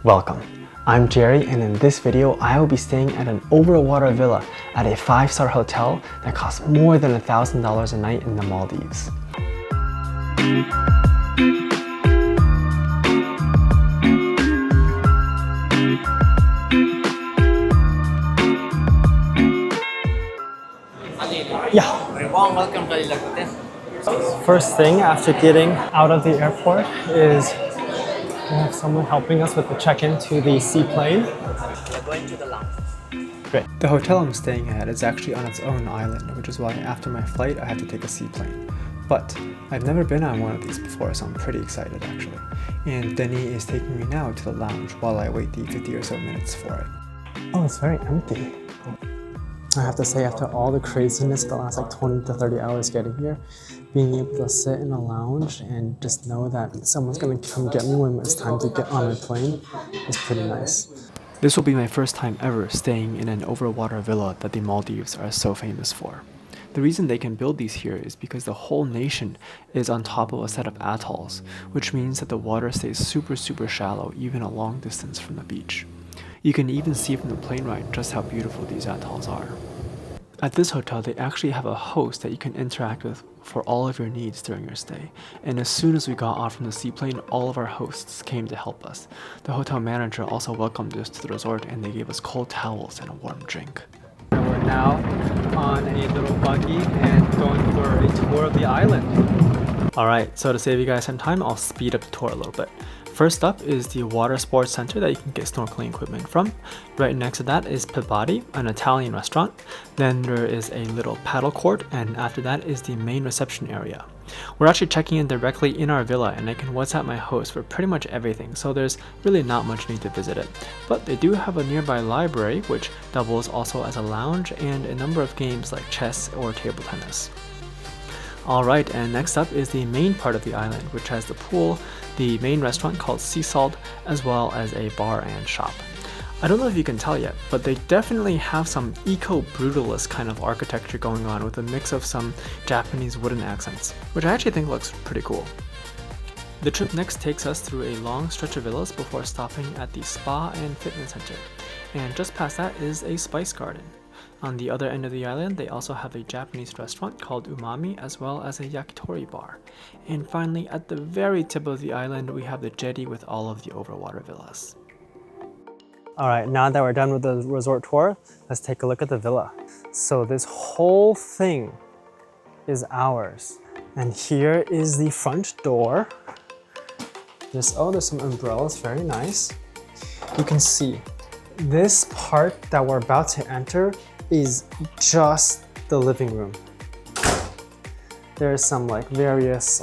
Welcome, I'm Jerry, and in this video I will be staying at an Overwater Villa at a 5-star hotel that costs more than $1,000 a night in the Maldives. First thing after getting out of the airport is we have someone helping us with the check-in to the seaplane. We're going to the lounge. Great. The hotel I'm staying at is actually on its own island, which is why after my flight I had to take a seaplane. But I've never been on one of these before, so I'm pretty excited actually. And Denny is taking me now to the lounge while I wait the 50 or so minutes for it. Oh, it's very empty. I have to say, after all the craziness the last like 20 to 30 hours getting here, being able to sit in a lounge and just know that someone's gonna come get me when it's time to get on my plane is pretty nice. This will be my first time ever staying in an overwater villa that the Maldives are so famous for. The reason they can build these here is because the whole nation is on top of a set of atolls, which means that the water stays super shallow even a long distance from the beach. You can even see from the plane ride just how beautiful these atolls are. At this hotel, they actually have a host that you can interact with for all of your needs during your stay. And as soon as we got off from the seaplane, all of our hosts came to help us. The hotel manager also welcomed us to the resort, and they gave us cold towels and a warm drink. We're now on a little buggy and going for a tour of the island. Alright, so to save you guys some time, I'll speed up the tour a little bit. First up is the water sports center that you can get snorkeling equipment from. Right next to that is Pibati, an Italian restaurant. Then there is a little paddle court, and after that is the main reception area. We're actually checking in directly in our villa, and I can WhatsApp my host for pretty much everything, so there's really not much need to visit it. But they do have a nearby library, which doubles also as a lounge, and a number of games like chess or table tennis. Alright, and next up is the main part of the island, which has the pool, the main restaurant called Sea Salt, as well as a bar and shop. I don't know if you can tell yet, but they definitely have some eco-brutalist kind of architecture going on with a mix of some Japanese wooden accents, which I actually think looks pretty cool. The trip next takes us through a long stretch of villas before stopping at the spa and fitness center, and just past that is a spice garden. On the other end of the island, they also have a Japanese restaurant called Umami, as well as a yakitori bar. And finally, at the very tip of the island, we have the jetty with all of the overwater villas. Alright, now that we're done with the resort tour, let's take a look at the villa. So this whole thing is ours. And here is the front door. There's some umbrellas, very nice. You can see this part that we're about to enter is just the living room. There's some like various,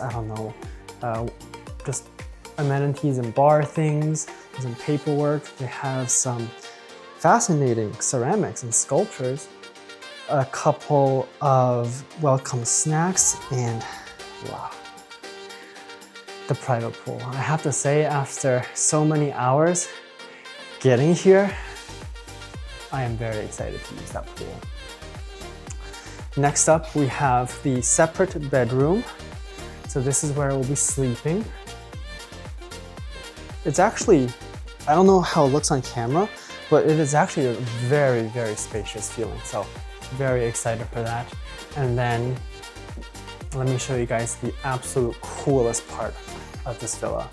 just amenities and bar things, some paperwork. They have some fascinating ceramics and sculptures, a couple of welcome snacks, and wow, the private pool. I have to say, after so many hours getting here, I am very excited to use that pool. Next up, we have the separate bedroom. So this is where we'll be sleeping. It's actually, I don't know how it looks on camera, but it is actually a very spacious feeling. So very excited for that. And then let me show you guys the absolute coolest part of this villa.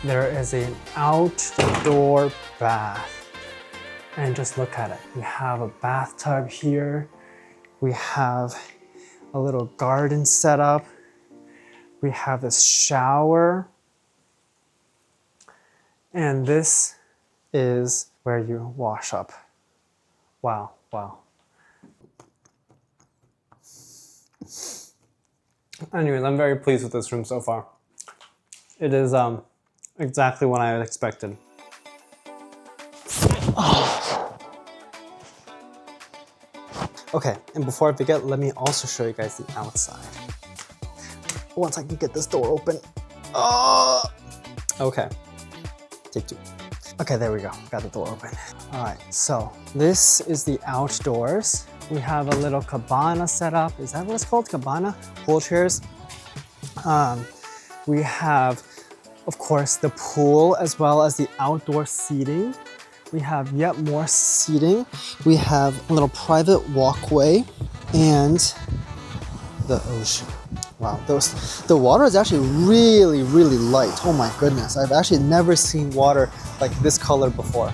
There is an outdoor bath, and just look at it. We have a bathtub here. We have a little garden set up. We have this shower. And this is where you wash up. Wow. Anyways, I'm very pleased with this room so far. It is exactly what I had expected. Oh. Okay, and before I forget, let me also show you guys the outside. Once I can get this door open. Oh! Okay, take two. Okay, there we go. Got the door open. All right, so this is the outdoors. We have a little cabana set up. Is that what it's called? Cabana? Pool chairs. We have, of course, the pool as well as the outdoor seating. We have yet more seating. We have a little private walkway and the ocean. Wow, the water is actually really, really light. Oh my goodness, I've actually never seen water like this color before.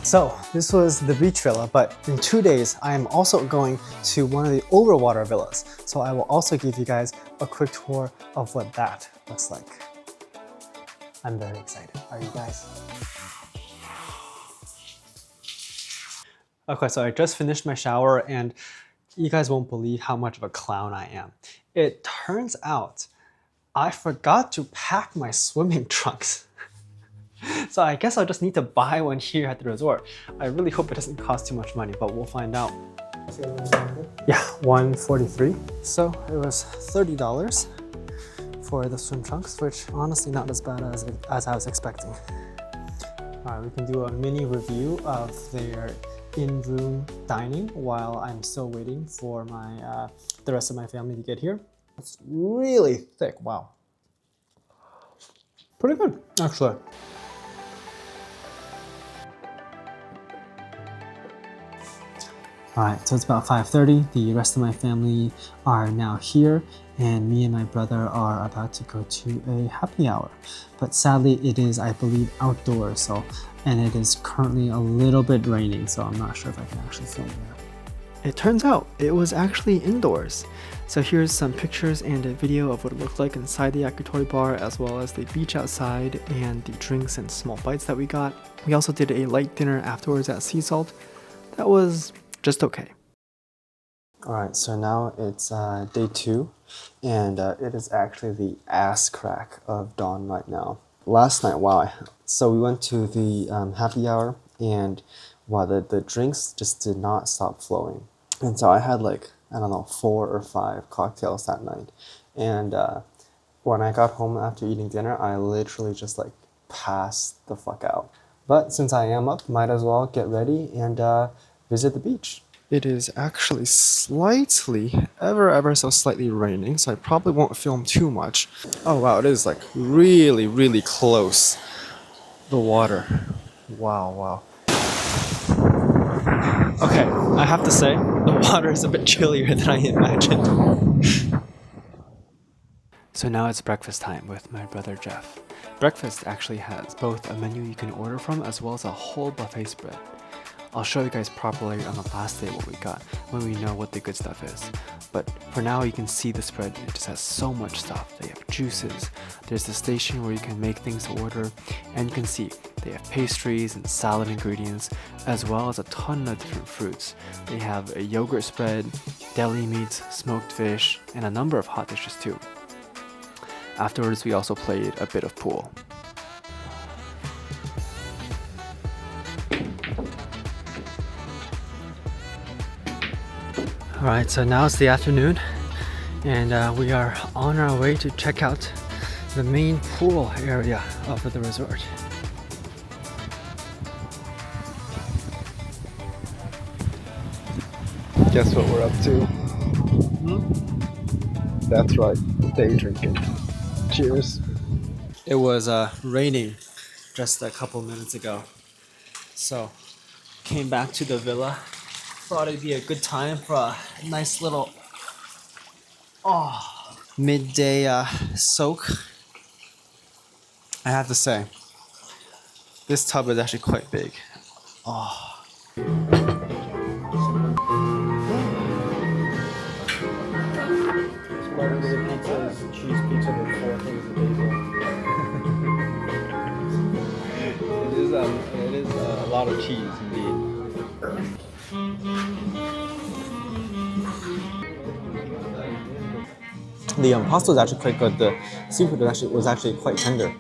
So this was the beach villa, but in 2 days, I am also going to one of the Overwater villas. So I will also give you guys a quick tour of what that looks like. I'm very excited. Are you guys? Okay, so I just finished my shower and you guys won't believe how much of a clown I am. It turns out I forgot to pack my swimming trunks. So I guess I'll just need to buy one here at the resort. I really hope it doesn't cost too much money, but we'll find out. Yeah, $143. So it was $30 for the swim trunks, which honestly not as bad as I was expecting. All right, we can do a mini review of their in-room dining while I'm still waiting for my the rest of my family to get here. It's really thick, wow. Pretty good, actually. All right, so it's about 5:30. The rest of my family are now here, and me and my brother are about to go to a happy hour. But sadly, it is, I believe, outdoors, and it is currently a little bit raining, so I'm not sure if I can actually film there. It turns out it was actually indoors. So here's some pictures and a video of what it looked like inside the yakitori bar, as well as the beach outside and the drinks and small bites that we got. We also did a light dinner afterwards at Sea Salt. That was just okay. All right, so now it's day 2, and it is actually the ass crack of dawn right now. Last night, wow, so we went to the happy hour, and wow, the drinks just did not stop flowing. And so I had like, I don't know, 4 or 5 cocktails that night. And when I got home after eating dinner, I literally just like passed the fuck out. But since I am up, might as well get ready and visit the beach. It is actually slightly, ever so slightly raining, so I probably won't film too much. Oh wow, it is like really, really close. The water. Wow. Okay, I have to say, the water is a bit chillier than I imagined. So now it's breakfast time with my brother Jeff. Breakfast actually has both a menu you can order from as well as a whole buffet spread. I'll show you guys properly on the last day what we got when we know what the good stuff is. But for now you can see the spread, it just has so much stuff. They have juices, there's the station where you can make things to order, and you can see they have pastries and salad ingredients, as well as a ton of different fruits. They have a yogurt spread, deli meats, smoked fish, and a number of hot dishes too. Afterwards we also played a bit of pool. Alright, so now it's the afternoon and we are on our way to check out the main pool area of the resort. Guess what we're up to? That's right, day drinking. Cheers. It was raining just a couple minutes ago, so came back to the villa. Thought it'd be a good time for a nice little midday soak. I have to say, this tub is actually quite big. Cheese pizza with 4 things of basil. It is a lot of cheese indeed. The pasta was actually quite good. The seafood was actually quite tender.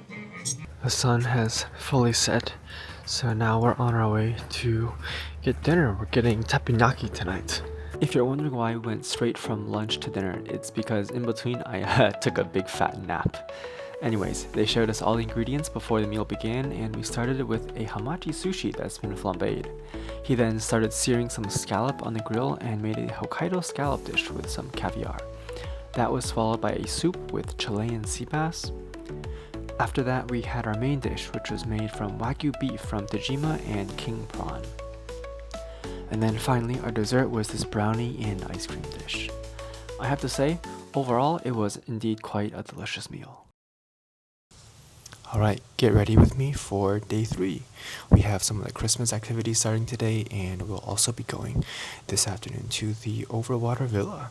The sun has fully set, so now we're on our way to get dinner. We're getting teppanyaki tonight. If you're wondering why I went straight from lunch to dinner, it's because in between I took a big fat nap. Anyways, they showed us all the ingredients before the meal began, and we started it with a hamachi sushi that's been flambéed. He then started searing some scallop on the grill and made a Hokkaido scallop dish with some caviar. That was followed by a soup with Chilean sea bass. After that, we had our main dish, which was made from Wagyu beef from Tajima and king prawn. And then finally, our dessert was this brownie and ice cream dish. I have to say, overall, it was indeed quite a delicious meal. Alright, get ready with me for day 3. We have some of the Christmas activities starting today, and we'll also be going this afternoon to the Overwater Villa.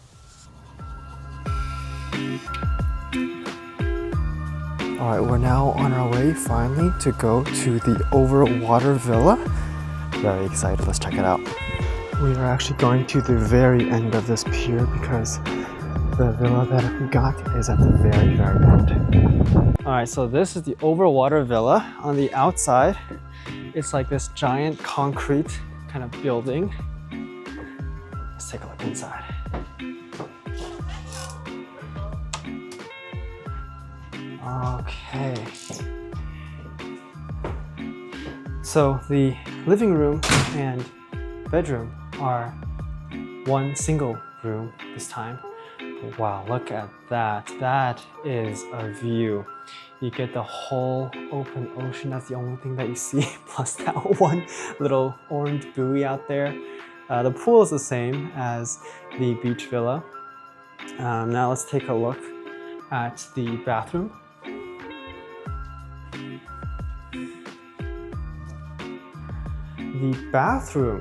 Alright, we're now on our way finally to go to the Overwater Villa. Very excited, let's check it out. We are actually going to the very end of this pier because the villa that we got is at the very, very end. Alright, so this is the Overwater Villa. On the outside, it's like this giant concrete kind of building. Let's take a look inside. Okay. So the living room and bedroom are one single room this time. Wow, look at that. That is a view. You get the whole open ocean. That's the only thing that you see, plus that one little orange buoy out there. The pool is the same as the beach villa. Now let's take a look at the bathroom.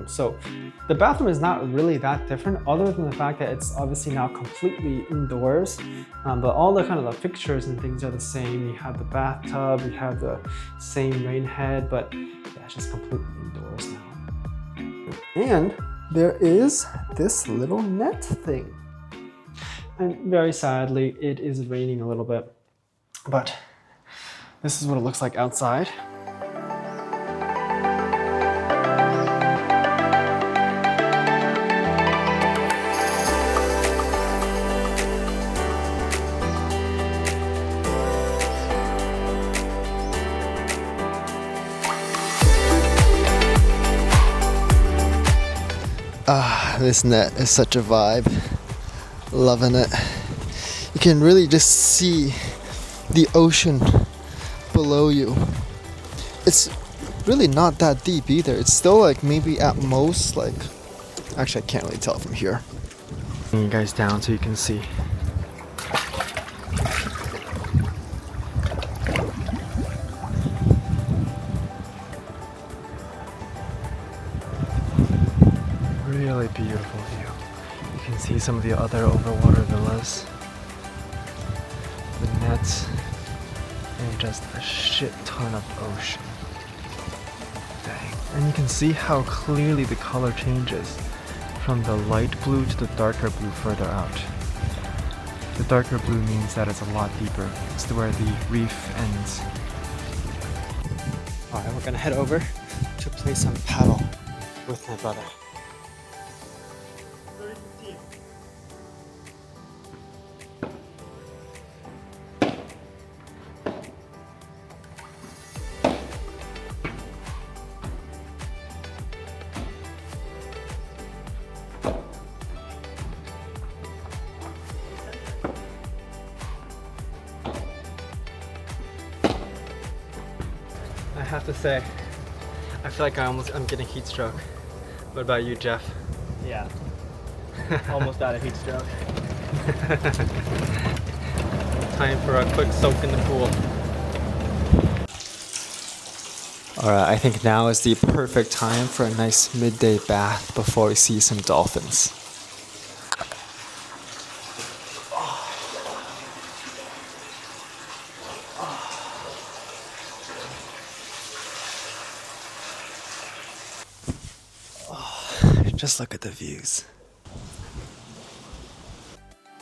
So the bathroom is not really that different other than the fact that it's obviously now completely indoors, but all the kind of the fixtures and things are the same. You have the bathtub, you have the same rain head, but yeah, it's just completely indoors now. And there is this little net thing. And very sadly, it is raining a little bit, but this is what it looks like outside. This net is such a vibe. Loving it. You can really just see the ocean below you. It's really not that deep either. It's still like maybe at most like, actually I can't really tell from here. Bring you guys down so you can see. Really beautiful view. You can see some of the other overwater villas, the nets, and just a shit ton of ocean. Dang. And you can see how clearly the color changes from the light blue to the darker blue further out. The darker blue means that it's a lot deeper. It's where the reef ends. Alright, we're gonna head over to play some paddle with my brother. I have to say, I feel like I'm getting heat stroke. What about you, Jeff? Yeah. Almost out of heat stroke. Time for a quick soak in the pool. Alright, I think now is the perfect time for a nice midday bath before we see some dolphins. Just look at the views.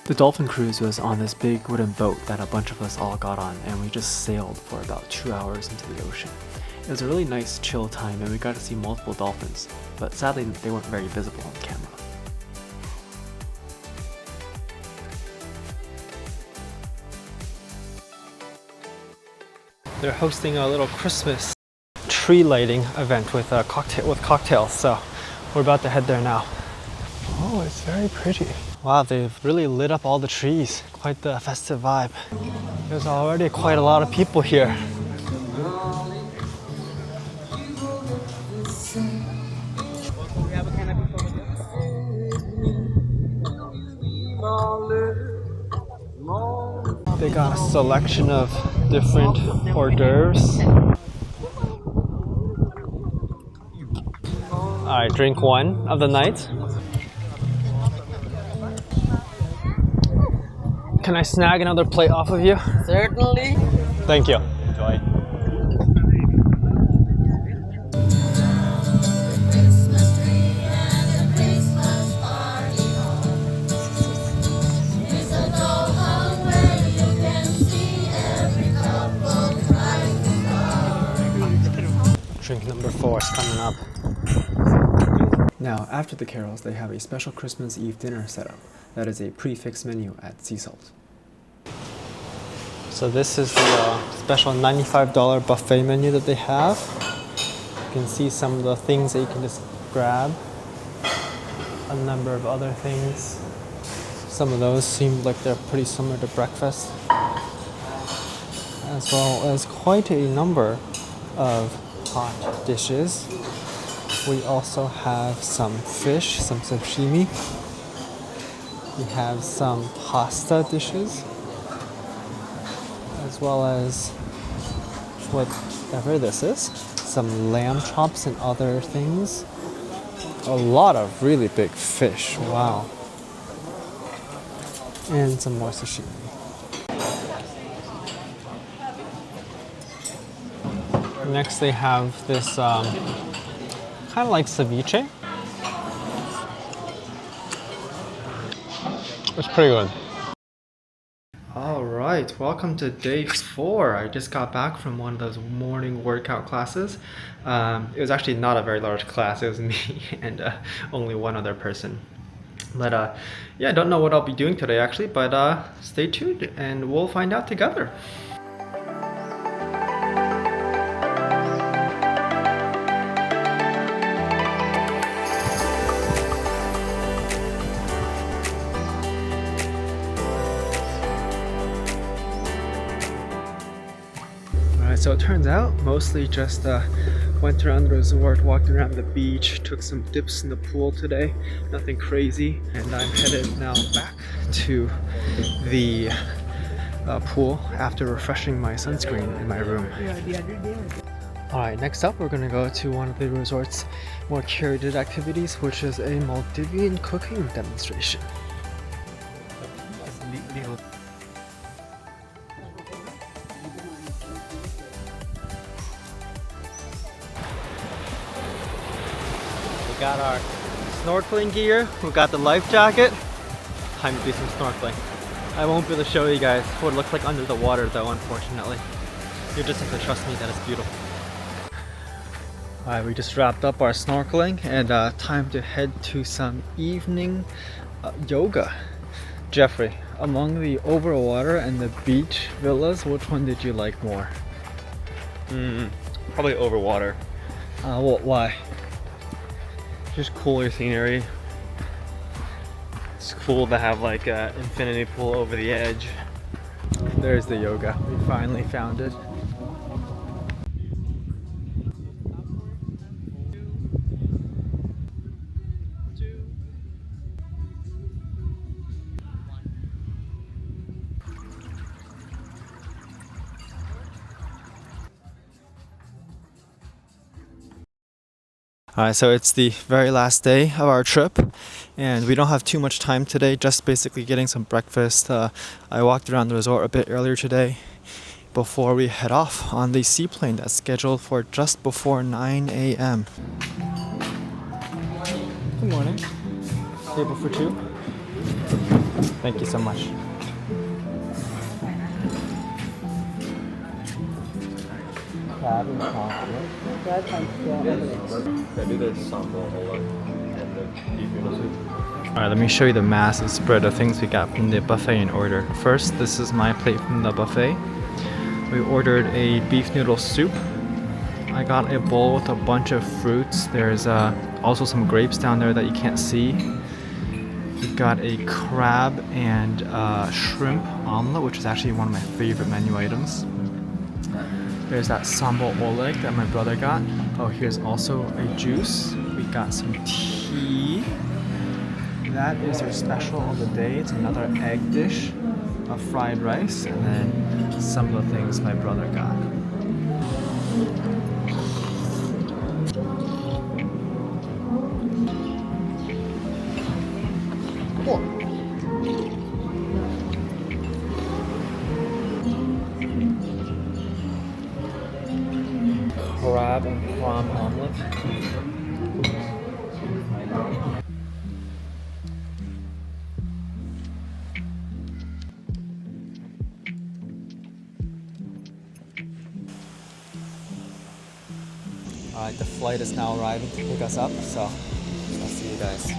The Dolphin cruise was on this big wooden boat that a bunch of us all got on, and we just sailed for about 2 hours into the ocean. It was a really nice chill time, and we got to see multiple dolphins, but sadly they weren't very visible on camera. they're hosting a little Christmas tree lighting event with cocktails. So we're about to head there now. Oh, it's very pretty. Wow, they've really lit up all the trees. Quite the festive vibe. There's already quite a lot of people here. They got a selection of different hors d'oeuvres. Alright, drink one of the night. Can I snag another plate off of you? Certainly. Thank you. Enjoy. Drink number 4 is coming up. Now, after the carols, they have a special Christmas Eve dinner set up. That is a prefix menu at Sea Salt. So this is the special $95 buffet menu that they have. You can see some of the things that you can just grab. A number of other things. Some of those seem like they're pretty similar to breakfast. As well as quite a number of hot dishes. We also have some fish, some sashimi. We have some pasta dishes, as well as whatever this is, some lamb chops and other things. A lot of really big fish, wow. And some more sashimi. Next they have this kind of like ceviche. It's pretty good. Alright, welcome to day 4. I just got back from one of those morning workout classes. It was actually not a very large class, it was me and only one other person. But yeah, I don't know what I'll be doing today actually, but stay tuned and we'll find out together. So it turns out, mostly just went around the resort, walked around the beach, took some dips in the pool today, nothing crazy, and I'm headed now back to the pool after refreshing my sunscreen in my room. Alright, next up we're going to go to one of the resort's more curated activities, which is a Maldivian cooking demonstration. We got our snorkeling gear, we got the life jacket. Time to do some snorkeling. I won't be able to show you guys what it looks like under the water though, unfortunately. You just have to trust me that it's beautiful. Alright, we just wrapped up our snorkeling and time to head to some evening yoga. Jeffrey, among the Overwater and the beach villas, which one did you like more? Probably Overwater. Why? Just cooler scenery. It's cool to have like an infinity pool over the edge. There's the yoga. We finally found it. Alright, so it's the very last day of our trip and we don't have too much time today, just basically getting some breakfast. I walked around the resort a bit earlier today before we head off on the seaplane that's scheduled for just before 9 a.m. Good morning. Table for 2. Thank you so much. Crab and chocolate. Alright, let me show you the massive spread of things we got from the buffet in order. First, this is my plate from the buffet. We ordered a beef noodle soup. I got a bowl with a bunch of fruits. There's also some grapes down there that you can't see. We got a crab and shrimp omelet, which is actually one of my favorite menu items. There's that sambal oleg that my brother got. Oh, here's also a juice. We got some tea. That is our special of the day. It's another egg dish of fried rice, and then some of the things my brother got. Crab and prawn omelet. Alright, the flight is now arriving to pick us up, so I'll see you guys.